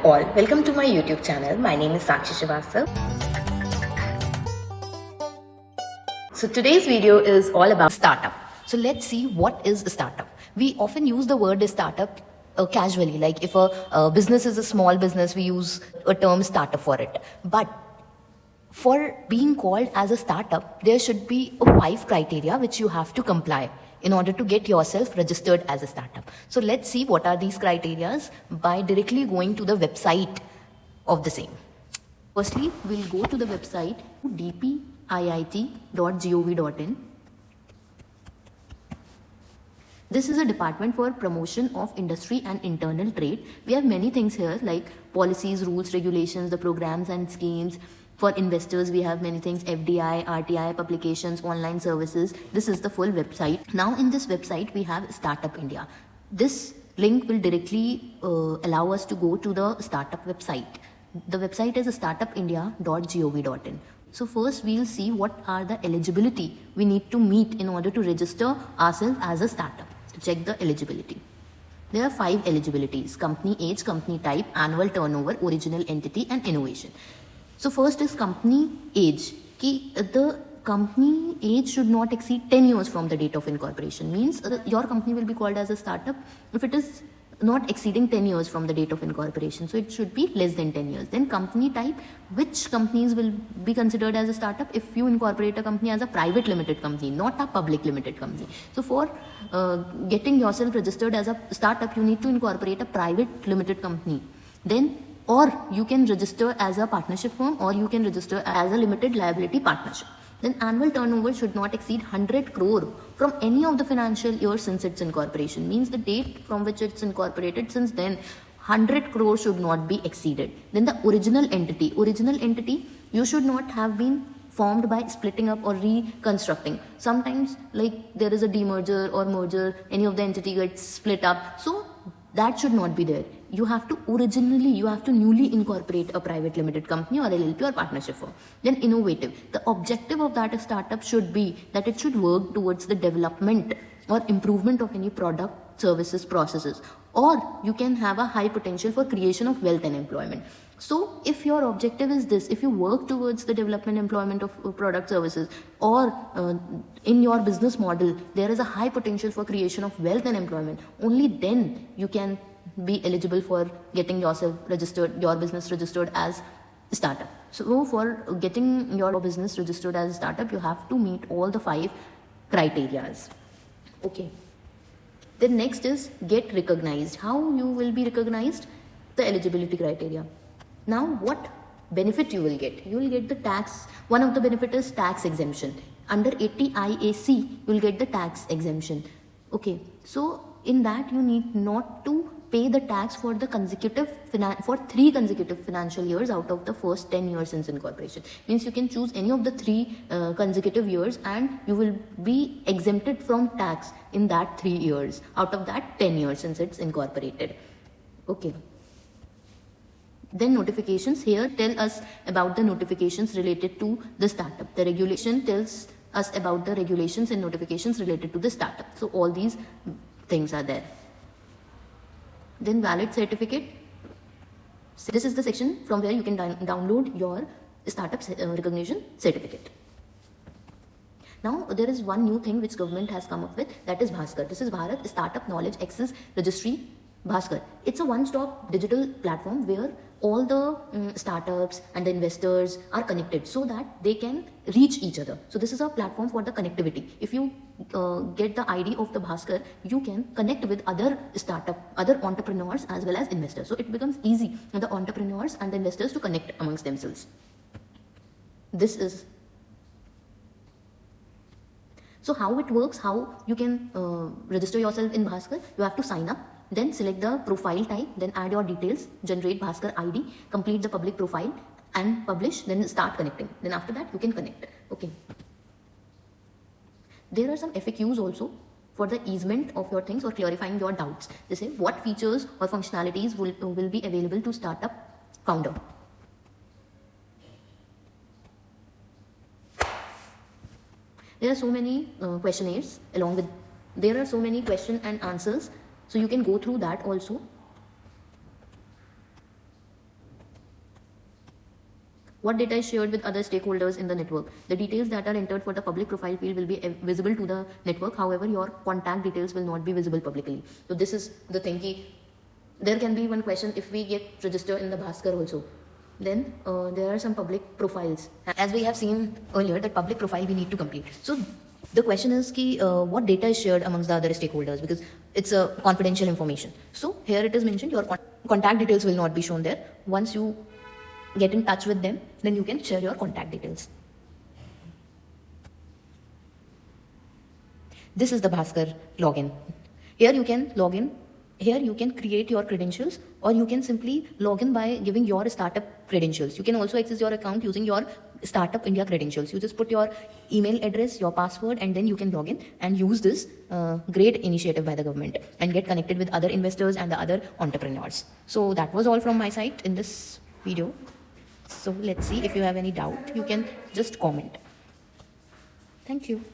all, welcome to my YouTube channel. My name is Sakshi Srivastava. So today's video is all about startup. So let's see what is a startup. We often use the word startup casually, like if a business is a small business, we use a term startup for it. But for being called as a startup, there should be 5 criteria which you have to comply in order to get yourself registered as a startup. So let's see what are these criteria by directly going to the website of the same. Firstly, we'll go to the website dpiit.gov.in. This is a department for promotion of industry and internal trade. We have many things here like policies, rules, regulations, the programs and schemes. For investors, we have many things, FDI, RTI, publications, online services. This is the full website. Now in this website, we have Startup India. This link will directly allow us to go to the startup website. The website is startupindia.gov.in. So first we'll see what are the eligibility we need to meet in order to register ourselves as a startup. So check the eligibility. There are 5 eligibilities: company age, company type, annual turnover, original entity and innovation. So first is company age. The company age should not exceed 10 years from the date of incorporation. Means your company will be called as a startup if it is not exceeding 10 years from the date of incorporation. So it should be less than 10 years. Then company type, which companies will be considered as a startup if you incorporate a company as a private limited company, not a public limited company. So for getting yourself registered as a startup, you need to incorporate a private limited company. Then or you can register as a partnership firm, or you can register as a limited liability partnership. Then annual turnover should not exceed 100 crore from any of the financial years since its incorporation. Means the date from which it's incorporated, since then 100 crore should not be exceeded. Then the original entity. Original entity, you should not have been formed by splitting up or reconstructing. Sometimes like there is a demerger or merger, any of the entity gets split up. So that should not be there. You have to newly incorporate a private limited company or LLP or partnership firm. Then innovative. The objective of that startup should be that it should work towards the development or improvement of any product, services, processes. Or you can have a high potential for creation of wealth and employment. So if your objective is this, if you work towards the development, employment of product, services, or in your business model, there is a high potential for creation of wealth and employment, only then you can be eligible for getting yourself registered, your business registered as a startup. So for getting your business registered as a startup, you have to meet all the 5 criterias. Okay. Then next is get recognized. How you will be recognized? The eligibility criteria. Now what benefit you will get? You will get the tax. One of the benefit is tax exemption. Under 80 IAC, you will get the tax exemption. Okay. So in that you need not to pay the tax for the for 3 consecutive financial years out of the first 10 years since incorporation. Means you can choose any of the 3 consecutive years and you will be exempted from tax in that 3 years out of that 10 years since it's incorporated. Okay. Then notifications. Here tell us about the notifications related to the startup. The regulation tells us about the regulations and notifications related to the startup. So all these things are there. Then valid certificate. So this is the section from where you can download your startup recognition certificate. Now there is one new thing which government has come up with, that is Bhaskar. This is Bharat Startup Knowledge Access Registry Bhaskar. It's a one-stop digital platform where all the startups and the investors are connected so that they can reach each other. So this is a platform for the connectivity. If you get the ID of the Bhaskar, you can connect with other other entrepreneurs as well as investors. So it becomes easy for the entrepreneurs and the investors to connect amongst themselves. This is so how it works, how you can register yourself in Bhaskar. You have to sign up. Then select the profile type, then add your details, generate Bhaskar ID, complete the public profile and publish, then start connecting. Then after that you can connect. Okay. There are some FAQs also for the easement of your things or clarifying your doubts. They say what features or functionalities will be available to startup founder. There are so many questionnaires along with, there are so many question and answers. So you can go through that also. What data is shared with other stakeholders in the network? The details that are entered for the public profile field will be visible to the network. However, your contact details will not be visible publicly. So this is the thing. There can be one question, if we get registered in the Bhaskar also, then there are some public profiles. As we have seen earlier, that public profile we need to complete. So the question is what data is shared amongst the other stakeholders, because it's a confidential information. So here it is mentioned your contact details will not be shown there. Once you get in touch with them, then you can share your contact details. This is the Bhaskar login. Here you can log in. Here you can create your credentials, or you can simply log in by giving your startup credentials. You can also access your account using your Startup India credentials. You just put your email address, your password, and then you can log in and use this great initiative by the government and get connected with other investors and the other entrepreneurs. So that was all from my side in this video. So let's see, if you have any doubt, you can just comment. Thank you.